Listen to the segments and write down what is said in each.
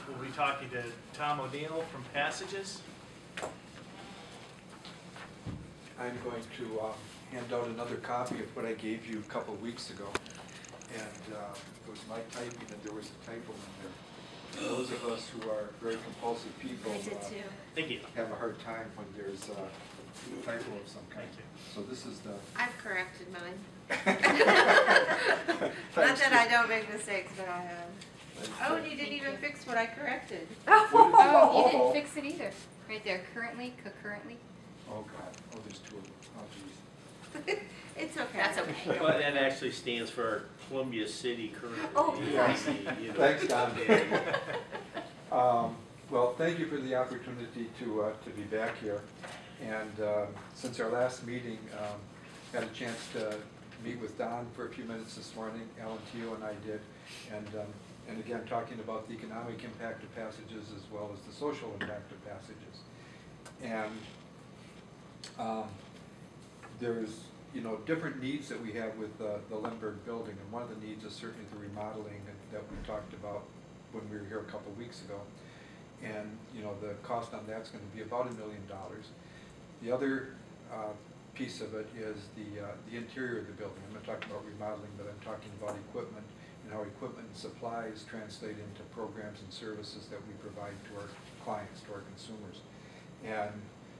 we'll be talking to Tom O'Neill from Passages. I'm going to hand out another copy of what I gave you a couple of weeks ago. And it was my typing and there was a typo in there. Those of us who are very compulsive people Thank you. have a hard time when there's a typo of some kind. Thank you. So this is the... I've corrected mine. Not that I don't make mistakes, but I have. Oh, and you didn't even fix what I corrected. Oh, you didn't fix it either. Right there, currently, concurrently. Oh, God. Oh, there's two of them. Oh, geez. It's okay. That's okay. Well, that actually stands for Columbia City currently. Oh, yeah. You know. Thanks, Don. Well, thank you for the opportunity to be back here. And since our last meeting, had a chance to meet with Don for a few minutes this morning. Alan Teo and I did. And again, talking about the economic impact of Passages as well as the social impact of Passages. And there's different needs that we have with the Lindbergh building, and one of the needs is certainly the remodeling that we talked about when we were here a couple of weeks ago. And the cost on that's going to be about $1 million. The other piece of it is the interior of the building. I'm not talking about remodeling, but I'm talking about equipment and how equipment and supplies translate into programs and services that we provide to our clients, to our consumers. And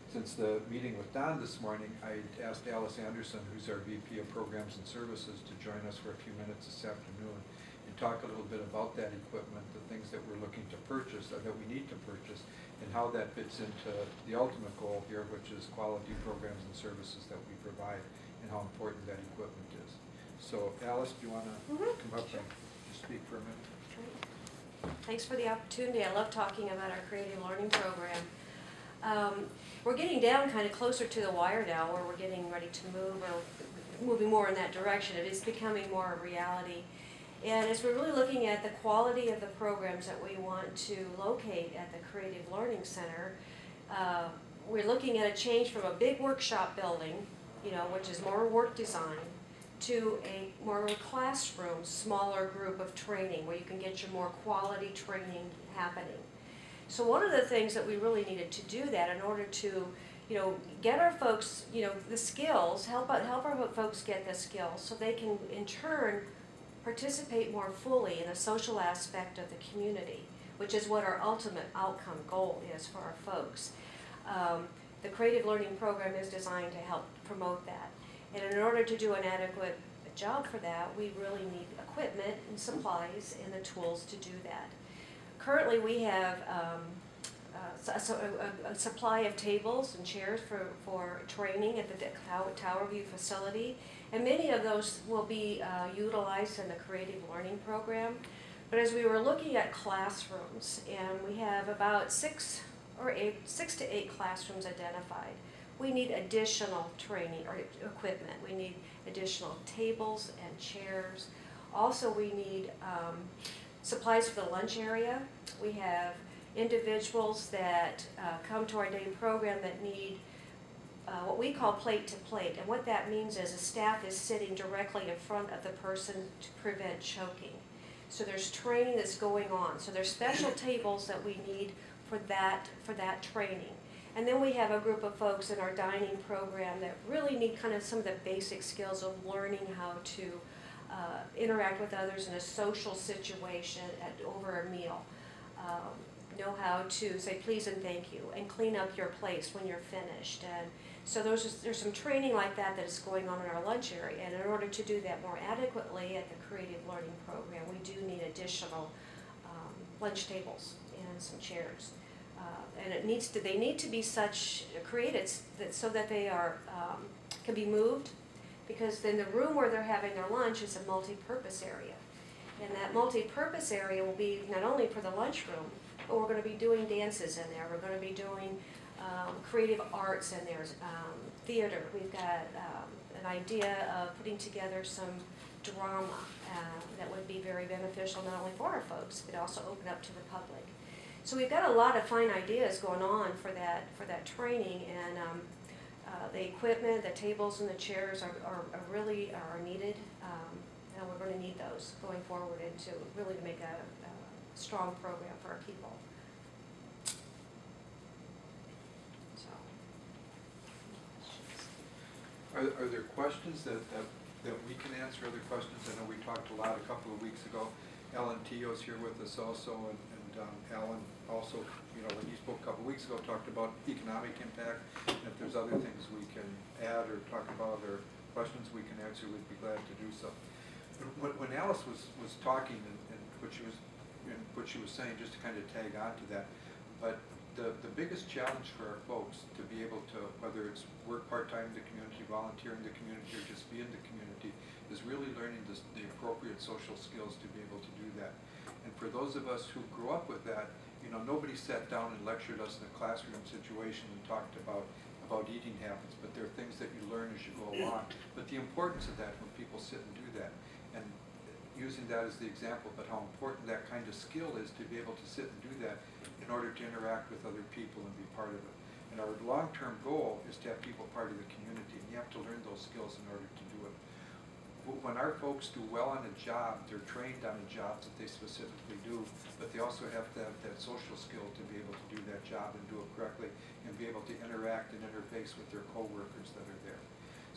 since the meeting with Don this morning, I asked Alice Anderson, who's our VP of Programs and Services, to join us for a few minutes this afternoon and talk a little bit about that equipment, the things that we're looking to purchase, or that we need to purchase, and how that fits into the ultimate goal here, which is quality programs and services that we provide, and how important that equipment is. So, Alice, do you want to come up and speak for a minute? Thanks for the opportunity. I love talking about our creative learning program. We're getting down kind of closer to the wire now, where we're getting ready to move, or moving more in that direction. It is becoming more a reality. And as we're really looking at the quality of the programs that we want to locate at the Creative Learning Center, we're looking at a change from a big workshop building, which is more work design, to a more classroom, smaller group of training, where you can get your more quality training happening. So one of the things that we really needed to do that in order to, get our folks, the skills, help our folks get the skills so they can in turn participate more fully in the social aspect of the community, which is what our ultimate outcome goal is for our folks. The Creative Learning Program is designed to help promote that. And in order to do an adequate job for that, we really need equipment and supplies and the tools to do that. Currently, we have a supply of tables and chairs for training at the Tower View facility, and many of those will be utilized in the Creative Learning Program. But as we were looking at classrooms, and we have about 6 to 8 classrooms identified, we need additional training or equipment. We need additional tables and chairs. Also, we need supplies for the lunch area. We have individuals that come to our day program that need what we call plate to plate. And what that means is a staff is sitting directly in front of the person to prevent choking. So there's training that's going on. So there's special tables that we need for that training. And then we have a group of folks in our dining program that really need kind of some of the basic skills of learning how to interact with others in a social situation over a meal. Know how to say please and thank you, and clean up your place when you're finished. And so there's some training like that is going on in our lunch area. And in order to do that more adequately at the Creative Learning Program, we do need additional lunch tables and some chairs. And they need to be created so that they are can be moved, because then the room where they're having their lunch is a multi-purpose area. And that multi-purpose area will be not only for the lunchroom, but we're going to be doing dances in there. We're going to be doing creative arts in there, theater. We've got an idea of putting together some drama that would be very beneficial not only for our folks, but also open up to the public. So we've got a lot of fine ideas going on for that training, and the equipment, the tables, and the chairs are really needed, and we're going to need those going forward and to really make strong program for our people. So. Are there questions that we can answer, other questions? I know we talked a lot a couple of weeks ago. Alan Tio's here with us also, and Alan also, you know, when he spoke a couple of weeks ago, talked about economic impact. And if there's other things we can add or talk about or questions we can answer, we'd be glad to do so. When Alice was talking and what she was saying, just to kind of tag on to that, but the biggest challenge for our folks to be able to, whether it's work part-time in the community, volunteer in the community, or just be in the community, is really learning the appropriate social skills to be able to do that. And for those of us who grew up with that, you know, nobody sat down and lectured us in a classroom situation and talked about eating habits, but there are things that you learn as you go along. But the importance of that when people sit and do that, and using that as the example, but how important that kind of skill is to be able to sit and do that in order to interact with other people and be part of it. And our long-term goal is to have people part of the community, and you have to learn those skills in order to do it. When our folks do well on a job, they're trained on a job that they specifically do, but they also have to have that social skill to be able to do that job and do it correctly and be able to interact and interface with their coworkers that are there.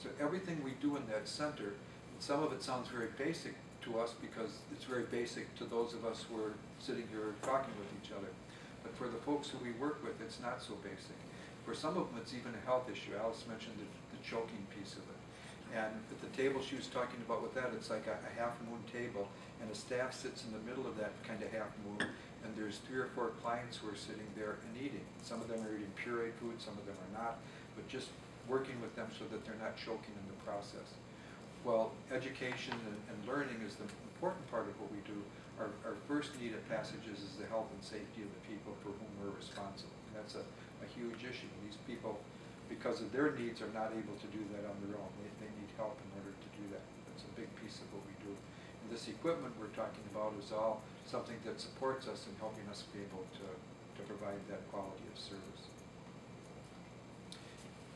So everything we do in that center, and some of it sounds very basic to us because it's very basic to those of us who are sitting here talking with each other. But for the folks who we work with, it's not so basic. For some of them, it's even a health issue. Alice mentioned the choking piece of it. And at the table she was talking about with that, it's like a half-moon table, and the staff sits in the middle of that kind of half-moon, and there's 3 or 4 clients who are sitting there and eating. Some of them are eating pureed food, some of them are not, but just working with them so that they're not choking in the process. Well, education and learning is the important part of what we do. Our first need at Passages is the health and safety of the people for whom we're responsible. And that's a huge issue. These people, because of their needs, are not able to do that on their own. They need help in order to do that. That's a big piece of what we do. And this equipment we're talking about is all something that supports us in helping us be able to provide that quality of service.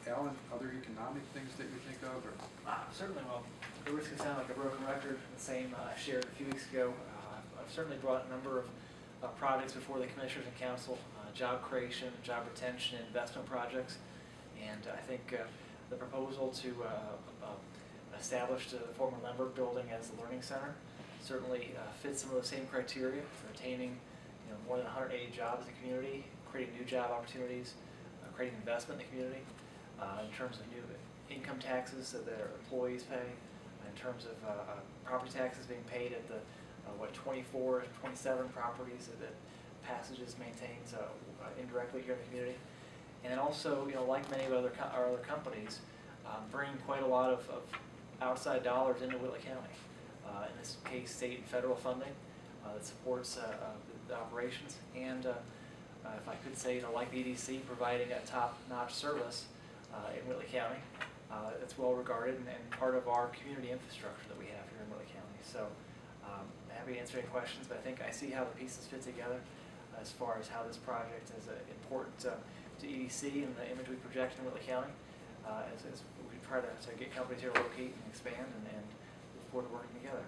Alan, other economic things that you think of? Or? Certainly. Well, the risk can sound like a broken record. The same I shared a few weeks ago. I've certainly brought a number of projects before the Commissioners and Council, job creation, job retention, investment projects. And I think the proposal to establish the former Lemberg building as the Learning Center certainly fits some of the same criteria for retaining more than 180 jobs in the community, creating new job opportunities, creating investment in the community in terms of new income taxes that their employees pay, in terms of property taxes being paid at the 24, 27 properties that Passages maintains indirectly here in the community. And also, like many of our other companies, bring quite a lot of outside dollars into Whitley County. In this case, state and federal funding that supports the operations, and if I could say, like the EDC, providing a top-notch service in Whitley County that's well regarded and part of our community infrastructure that we have here in Whitley County. So, happy to answer any questions, but I think I see how the pieces fit together as far as how this project is important to EDC and the image we project in Whitley County as we try to get companies here to locate and expand and look forward to working together.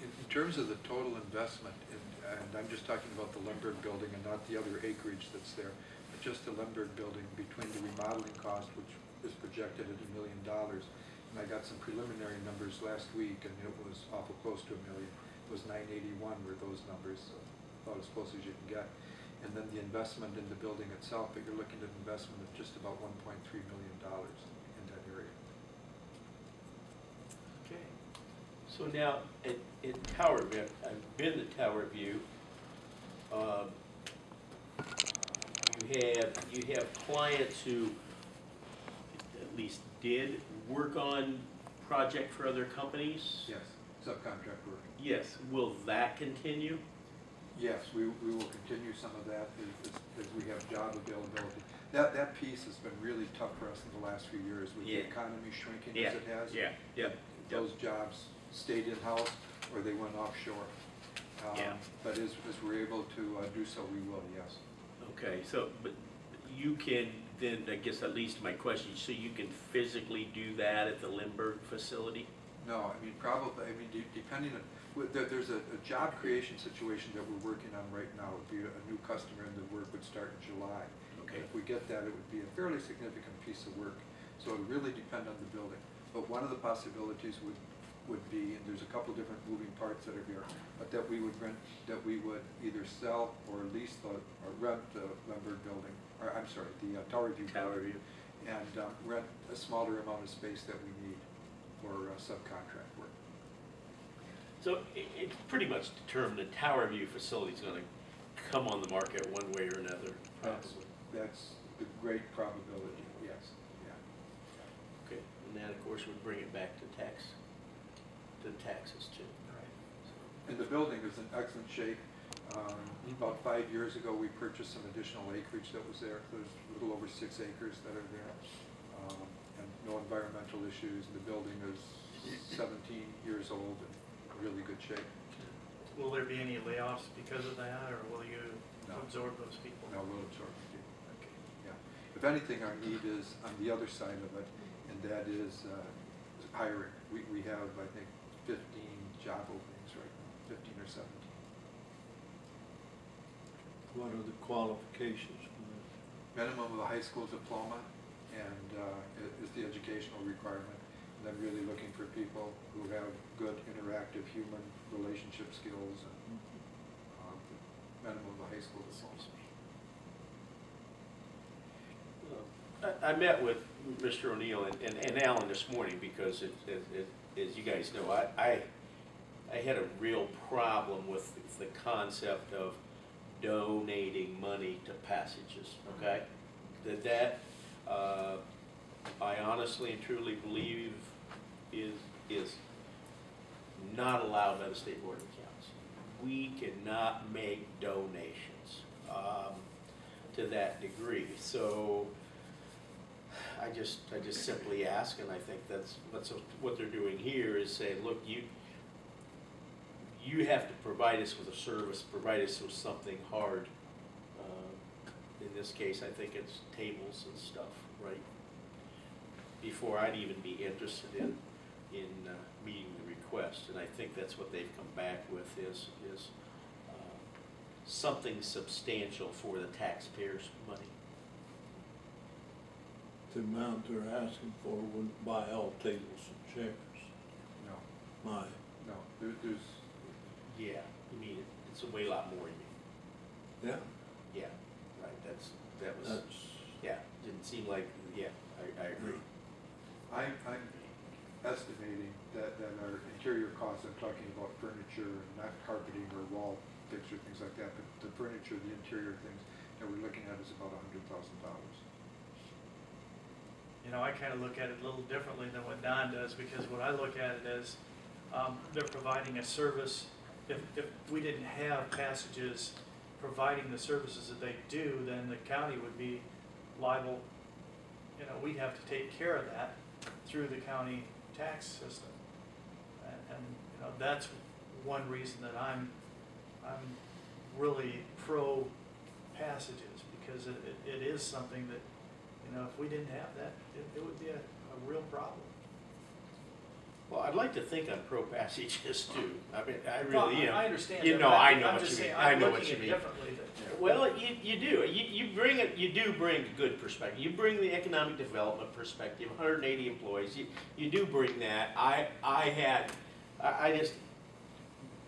In terms of the total investment, and I'm just talking about the Lemberg building and not the other acreage that's there, but just the Lemberg building, between the remodeling cost, which is projected at $1 million, and I got some preliminary numbers last week, and it was awful close to $1 million. It was 981 were those numbers, so about as close as you can get. And then the investment in the building itself, but you're looking at an investment of just about $1.3 million in that area. Okay. So now, at Tower View, I've been to Tower View. You have clients who at least did work on project for other companies? Yes, subcontract work. Yes. Will that continue? Yes, we will continue some of that as we have job availability. That piece has been really tough for us in the last few years with the economy shrinking as it has. Those jobs stayed in-house or they went offshore. But as we're able to do so, we will, yes. Okay, so, but you can then, I guess that leads to my question, so you can physically do that at the Lemberg facility? No, I mean, probably, depending on, There's a job creation situation that we're working on right now. It would be a new customer, and the work would start in July. Okay. If we get that, it would be a fairly significant piece of work. So it would really depend on the building. But one of the possibilities would be, and there's a couple different moving parts that are here, but that we would either sell or lease or rent the Lembert building, or I'm sorry, the Tower View building, and rent a smaller amount of space that we need for subcontract work. So it's pretty much determined the Tower View facility is going to come on the market one way or another. That's the great probability, yes, yeah. Okay, and that of course would bring it back to taxes too. And the building is in excellent shape. About 5 years ago, we purchased some additional acreage that was there. There's a little over 6 acres that are there, and no environmental issues. The building is 17 years old and in really good shape. Will there be any layoffs because of that, or will you No. absorb those people? Now we'll absorb the people. Okay. Yeah. If anything, our need is on the other side of it, and that is hiring. We have, I think, 15 job openings right now, 15 or 17. What are the qualifications for this? Minimum of a high school diploma and is the educational requirement. And I'm really looking for people who have good interactive human relationship skills and minimum of a high school diploma. I met with Mr. O'Neill and Alan this morning because, as you guys know, I had a real problem with the concept of donating money to Passages, okay? That I honestly and truly believe is not allowed by the State Board of Accounts. We cannot make donations to that degree. So I just simply ask, and I think that's what they're doing here is saying, look, you have to provide us with a service, provide us with something hard. In this case, I think it's tables and stuff, right? Before I'd even be interested in meeting the request, and I think that's what they've come back with is something substantial for the taxpayers' money. The amount they're asking for wouldn't buy all tables and chairs. No, My, no. There's Yeah, you mean it's a way lot more. You mean? yeah, Yeah, right. That was. that's, Yeah, didn't seem like. Yeah, I agree. I'm estimating that our interior costs, I'm talking about furniture and not carpeting or wall fixture, things like that, but the furniture, the interior things that we're looking at is about $100,000. You know, I kind of look at it a little differently than what Don does, because what I look at it as, they're providing a service. If we didn't have Passages providing the services that they do, then the county would be liable. You know, we'd have to take care of that through the county tax system. And you know, that's one reason that I'm really pro Passages, because it is something that, you know, if we didn't have that, it would be a real problem. Well, I'd like to think I'm pro Passages too. I mean, I Well, really am. I understand You that, know, but I know I'm what just you mean. saying, I I'm know looking what you at it mean. differently. Well, you do. You do bring a good perspective. You bring the economic development perspective. 180 employees. You do bring that. I just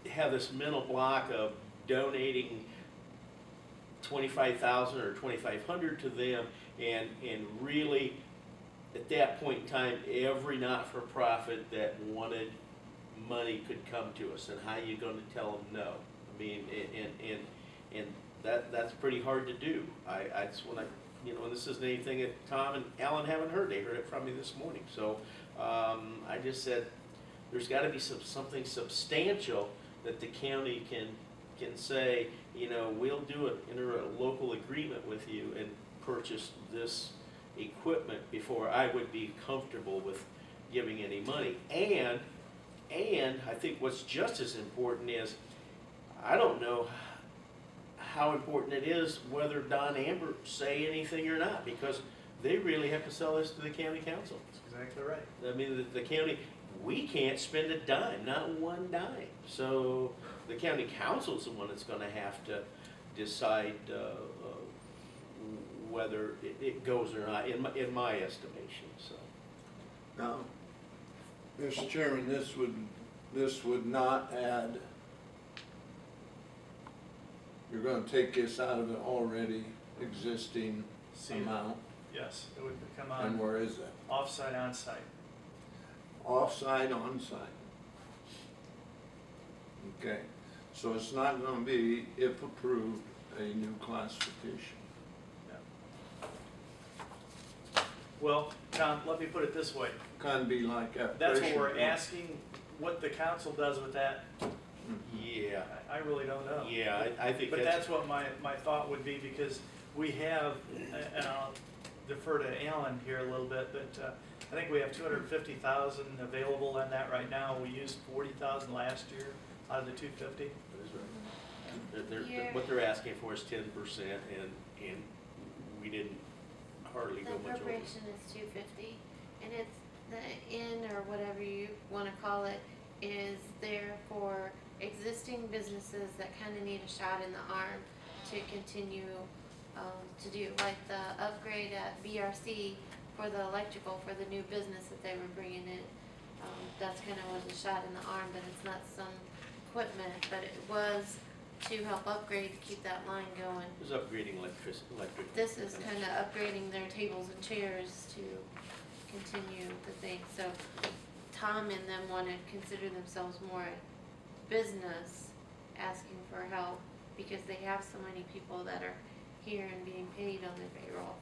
have this mental block of donating 25,000 or 2,500 to them, and really, at that point in time, every not-for-profit that wanted money could come to us, and how you going to tell them no? I mean, and that's pretty hard to do. I just want to, you know, and this isn't anything that Tom and Alan haven't heard. They heard it from me this morning. So I just said there's got to be something substantial that the county can say, you know, we'll do an interlocal agreement with you and purchase this equipment before I would be comfortable with giving any money. And I think what's just as important is, I don't know how important it is whether Don Amber say anything or not, because they really have to sell this to the county council. That's exactly right. I mean, the county, we can't spend a dime, not one dime. So the county council's the one that's gonna have to decide whether it goes or not, in my estimation, so. Now, Mr. Chairman, this would not add, you're gonna take this out of the already existing See, amount, yes, it would come and on where is that? off-site, on-site. Off-site, on-site. Okay, so it's not gonna be, if approved, a new classification. Well, Tom, let me put it this way. Kind of be like that. That's what we're asking, what the council does with that, Yeah, I really don't know. yeah, I think But that's. that's what my thought would be, because we have, and I'll defer to Alan here a little bit, but I think we have 250,000 available on that right now. We used 40,000 last year out of the 250. What they're asking for is 10%, and we didn't hardly The go much over. appropriation is 250, and it's the in, or whatever you wanna call it, is there for existing businesses that kinda need a shot in the arm to continue, to do, like the upgrade at BRC for the electrical for the new business that they were bringing in. That's kinda was a shot in the arm, but it's not some equipment, but it was to help upgrade, to keep that line going. It was upgrading electric. This is kind of upgrading their tables and chairs to continue the thing. So Tom and them want to consider themselves more a business, asking for help because they have so many people that are here and being paid on their payroll.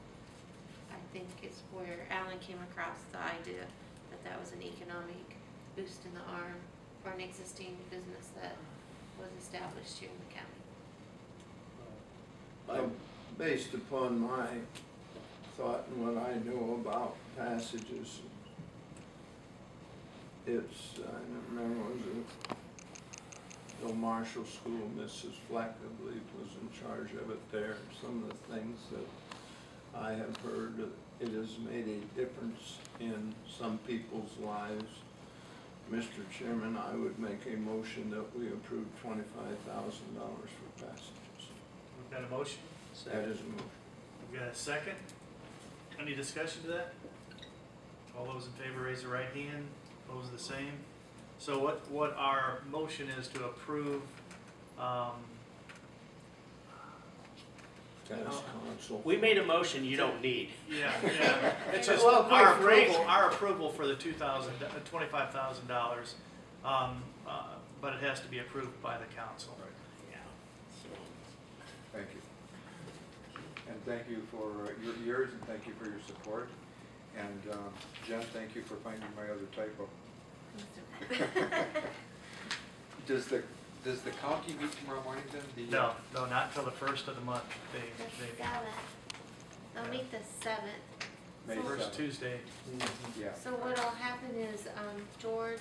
I think is where Alan came across the idea that that was an economic boost in the arm for an existing business that was established here in the county. Based upon my thought and what I know about passages, it's, I don't remember, was it the Marshall School, Mrs. Fleck, I believe, was in charge of it there. Some of the things that I have heard, it has made a difference in some people's lives. Mr. Chairman, I would make a motion that we approve $25,000 for passages. We've got a motion. That is a motion. We've got a second. Any discussion to that? All those in favor raise their right hand. Opposed, the same. So what our motion is to approve, Task council. We made a motion you don't need. yeah, it's just Well, quite our approval for the $25,000, but it has to be approved by the council. Yeah. Thank you. And thank you for your ears, and thank you for your support. And Jen, thank you for finding my other typo. Does the county meet tomorrow morning then? No, not until the first of the month. The 7th. They'll meet the 7th. May First 7th. Tuesday. Yeah. So what'll happen is, George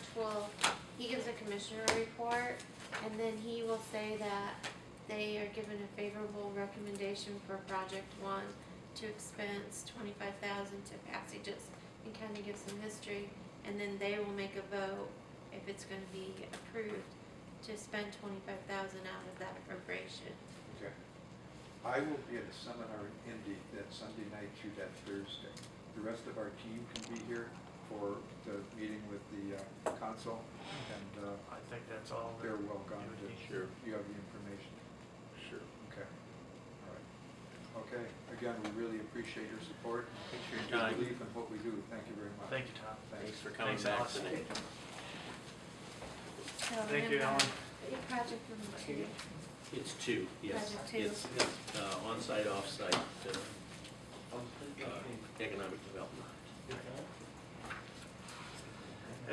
he gives a commissioner report, and then he will say that they are given a favorable recommendation for project 1 to expense 25,000 to passages, and kind of give some history, and then they will make a vote if it's gonna be approved to spend 25,000 out of that appropriation. Okay. I will be at a seminar in Indy that Sunday night through that Thursday. The rest of our team can be here for the meeting with the council, and I think that's all. that they're welcome you would to. need. Sure. You have the information. Sure. Okay. All right. Okay. Again, we really appreciate your support. Thanks for your Your time. belief in what we do. Thank you very much. Thank you, Tom. Thanks for coming Thanks, back Allison. today. So Thank you, remember, Alan. Project number 2. It's 2, yes. Project 2. It's on-site, off-site, economic development.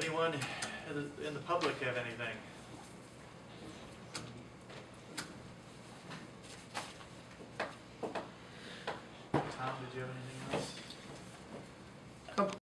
Anyone in the public have anything? Tom, did you have anything else?